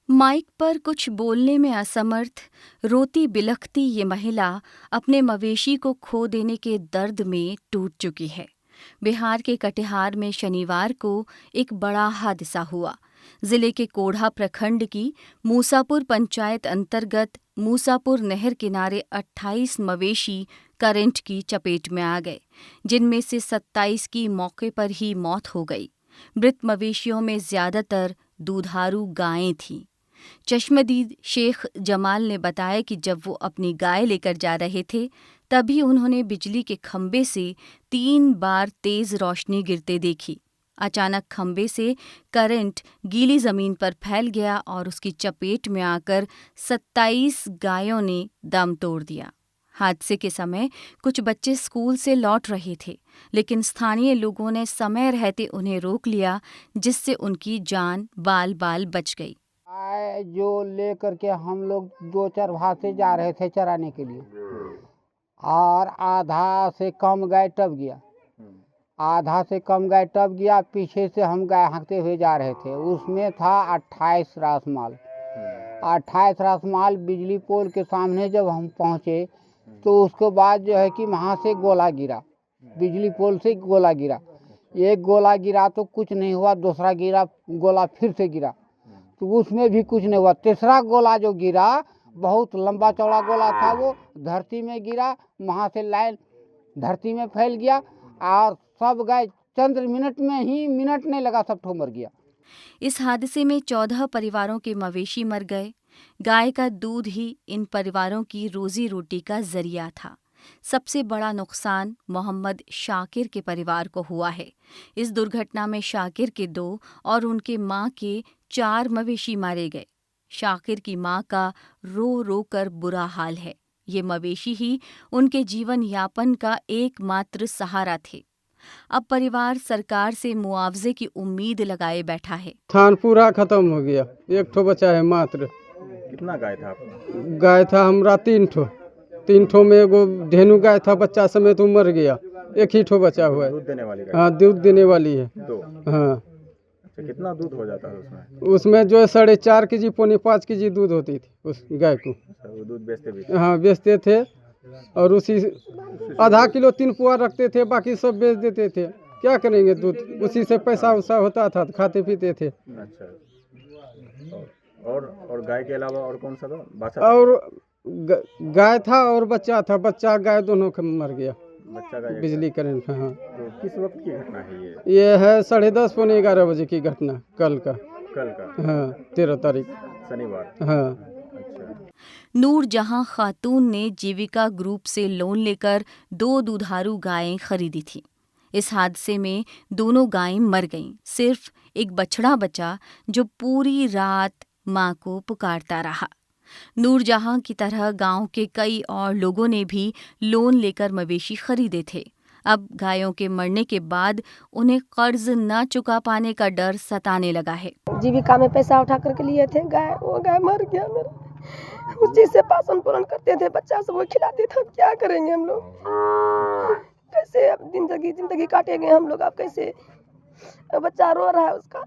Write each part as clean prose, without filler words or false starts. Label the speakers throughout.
Speaker 1: Mic पर कुछ बोलने में असमर्थ, रोती बिलखती ये महिला अपने मवेशी को खो देने के दर्द में टूट चुकी है। बिहार के कटिहार में शनिवार को एक बड़ा हादसा हुआ। जिले के कोढ़ा प्रखंड की मूसापुर पंचायत अंतर्गत मूसापुर नहर किनारे 28 मवेशी करंट की चपेट में आ गए, जिनमें से 27 की मौके पर ही मौत हो गई। मृत मवेशियों में ज्यादातर दूधारू गायें थीं। चश्मदीद शेख जमाल ने बताया कि जब वो अपनी गाय लेकर जा रहे थे, तभी उन्होंने बिजली के खंभे से 3 बार तेज रोशनी गिरते देखी। अचानक खंभे से करंट गीली जमीन पर फैल गया और उसकी चपेट में आकर 27 गायों ने दम तोड़ दिया। हादसे के समय कुछ बच्चे स्कूल से लौट रहे थे, लेकिन स्थानीय लोगों ने समय रहते उन्हें रोक लिया, जिससे उनकी जान बाल बाल बच गई।
Speaker 2: गाय जो लेकर के हम लोग 2-4 भाग से जा रहे थे चराने के लिए, और आधा से कम गाय टप गया। पीछे से हम गाय हाँकते हुए जा रहे थे। उसमें था 28 रासमाल। 28 रासमाल बिजली पोल के सामने जब हम पहुँचे तो उसके बाद जो है कि वहाँ से गोला गिरा, बिजली पोल से गोला गिरा। एक गोला गिरा तो कुछ नहीं हुआ, दूसरा गोला फिर से गिरा तो उसमें भी कुछ नहीं हुआ। तीसरा गोला जो गिरा, बहुत लंबा चौड़ा गोला था, वो धरती में गिरा। वहाँ से लाइन धरती में फैल गया और सब गाय चंद मिनट नहीं लगा, सब ठो मर गया।
Speaker 1: इस हादसे में 14 परिवारों के मवेशी मर गए। गाय का दूध ही इन परिवारों की रोजी रोटी का जरिया था। सबसे बड़ा नुकसान मोहम्मद शाकिर के परिवार को हुआ है। इस दुर्घटना में शाकिर के 2 और उनके मां के 4 मवेशी मारे गए। शाकिर की मां का रो रो कर बुरा हाल है। ये मवेशी ही उनके जीवन यापन का एकमात्र सहारा थे। अब परिवार सरकार से मुआवजे की उम्मीद लगाए बैठा है।
Speaker 3: धान पूरा खत्म हो गया, एक ठो बचा है मात्र।
Speaker 4: कितना गाय था आपका?
Speaker 3: गाय था हमरा 3 ठो। 3 ठो में एगो धेनु गाय था, बच्चा समेत वो मर गया। एक ही ठो बचा हुआ है।
Speaker 4: दूध देने वाली गाय?
Speaker 3: हाँ, दूध देने वाली है।
Speaker 4: 2?
Speaker 3: हाँ।
Speaker 4: अच्छा, कितना दूध हो जाता है उसमें?
Speaker 3: उसमें जो 4.5 केजी पौने 5 केजी दूध होती थी उस गाय को।
Speaker 4: अच्छा, वो दूध बेचते भी थे?
Speaker 3: हाँ, बेचते थे और उसी आधा किलो 3 पुआ रखते थे, बाकी सब बेच देते थे। क्या करेंगे, दूध उसी से पैसा उसा होता था, खाते पीते थे।
Speaker 4: अच्छा, और गाय के अलावा और कौन सा था? बाछा
Speaker 3: और गाय था और बच्चा था। बच्चा गाय दोनों का मर गया,
Speaker 4: बच्चा गाय?
Speaker 3: बिजली करंट। हाँ।
Speaker 4: तो किस वक्त की घटना है ये?
Speaker 3: ये है 10:30 पौने 11 बजे की घटना, कल का। हाँ, 13 तारीख
Speaker 4: शनिवार।
Speaker 3: हाँ।
Speaker 4: अच्छा।
Speaker 1: नूर जहां खातून ने जीविका ग्रुप से लोन लेकर 2 दुधारू गायें खरीदी थीं। इस हादसे में दोनों गायें मर गईं। सिर्फ एक बछड़ा बचा, जो पूरी रात मां को पुकारता रहा। नूरजहां की तरह गांव के कई और लोगों ने भी लोन लेकर मवेशी खरीदे थे। अब गायों के मरने के बाद उन्हें कर्ज न चुका पाने का डर सताने लगा है।
Speaker 5: जीविका में पैसा उठा करके लिए थे गाय, वो गाय मर गया मेरा। उसी से पालन पोषण करते थे, बच्चा सब वो खिलाते थे। अब क्या करेंगे हम लोग, कैसे अब जिंदगी काटेंगे हम लोग। अब कैसे, बच्चा रो रहा है उसका।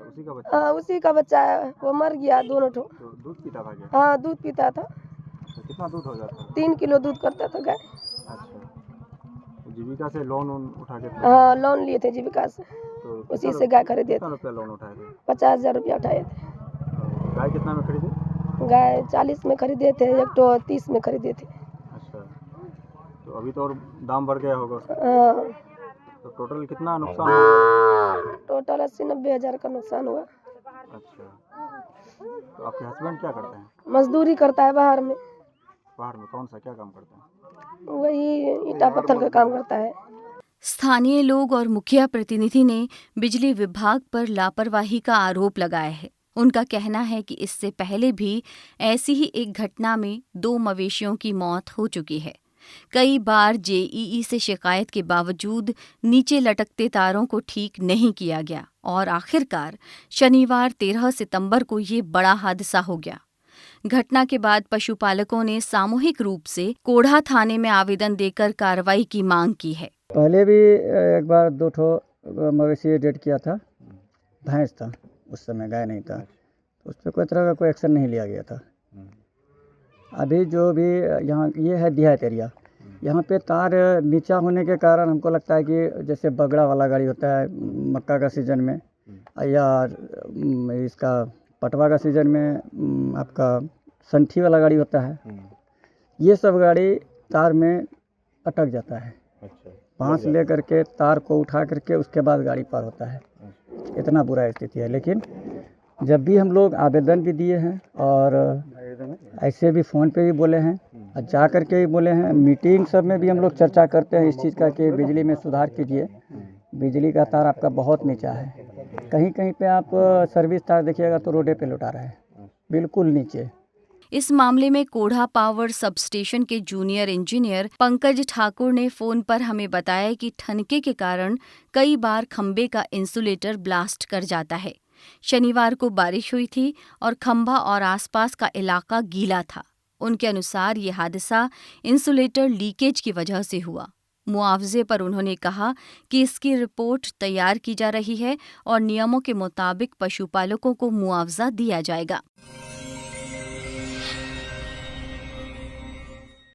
Speaker 4: उसी का बच्चा?
Speaker 5: हाँ, उसी का बच्चा है, वो मर गया दोनों ठो।
Speaker 4: तो दूध पीता था क्या?
Speaker 5: हाँ, दूध पीता था।
Speaker 4: तो कितना दूध हो जाता?
Speaker 5: 3 किलो दूध करता था गाय।
Speaker 4: अच्छा, तो जीविका से लोन उठा के?
Speaker 5: हाँ, लोन लिए थे जीविका से,
Speaker 4: तो
Speaker 5: उसी से गाय खरीदे थे।
Speaker 4: कितना रुपया लोन उठाए थे?
Speaker 5: 50,000 रुपया उठाए थे।
Speaker 4: गाय कितना में खरीदे?
Speaker 5: गाय 40 में खरीदे थे, एक तो 30 में खरीदे थे।
Speaker 4: अच्छा, तो अभी तो और दाम बढ़ गया होगा उसका?
Speaker 5: हाँ।
Speaker 4: तो टोटल कितना नुकसान हुआ?
Speaker 5: टोटल 80-90 हजार का नुकसान हुआ।
Speaker 4: अच्छा, तो आपके हस्बैंड क्या करते हैं?
Speaker 5: मजदूरी करता है बाहर में।
Speaker 4: बाहर में कौन सा क्या काम करते हैं?
Speaker 5: वही ईटा पत्थर का काम करता है।
Speaker 1: स्थानीय लोग और मुखिया प्रतिनिधि ने बिजली विभाग पर लापरवाही का आरोप लगाया है। उनका कहना है कि इससे पहले भी ऐसी ही एक घटना में 2 मवेशियों की मौत हो चुकी है। कई बार जेईई से शिकायत के बावजूद नीचे लटकते तारों को ठीक नहीं किया गया और आखिरकार शनिवार 13 सितंबर को ये बड़ा हादसा हो गया। घटना के बाद पशुपालकों ने सामूहिक रूप से कोढ़ा थाने में आवेदन देकर कार्रवाई की मांग की है।
Speaker 6: पहले भी एक बार 2 ठो मवेशी डेड किया था। भैंस था, उस समय गाय नहीं था। तो उस पर कोई तरह का कोई एक्शन नहीं लिया गया था। अभी जो भी यहाँ ये है देहात एरिया, यहाँ पे तार नीचा होने के कारण हमको लगता है कि जैसे बगड़ा वाला गाड़ी होता है मक्का का सीज़न में, या इसका पटवा का सीज़न में आपका संठी वाला गाड़ी होता है, ये सब गाड़ी तार में अटक जाता है। बांस ले करके तार को उठा करके उसके बाद गाड़ी पार होता है। इतना बुरा स्थिति है। लेकिन जब भी हम लोग आवेदन भी दिए हैं और ऐसे भी फ़ोन पे भी बोले हैं और जा कर के भी बोले हैं, मीटिंग सब में भी हम लोग चर्चा करते हैं इस चीज़ का कि बिजली में सुधार कीजिए। बिजली का तार आपका बहुत नीचा है। कहीं कहीं पे आप सर्विस तार देखिएगा तो रोडे पे लौटा रहा है, बिल्कुल नीचे।
Speaker 1: इस मामले में कोढ़ा पावर सब स्टेशन के जूनियर इंजीनियर पंकज ठाकुर ने फोन पर हमें बताया कि ठनके के कारण कई बार खंबे का इंसुलेटर ब्लास्ट कर जाता है। शनिवार को बारिश हुई थी और खंभा और आसपास का इलाका गीला था। उनके अनुसार ये हादसा इंसुलेटर लीकेज की वजह से हुआ। मुआवजे पर उन्होंने कहा कि इसकी रिपोर्ट तैयार की जा रही है और नियमों के मुताबिक पशुपालकों को मुआवजा दिया जाएगा।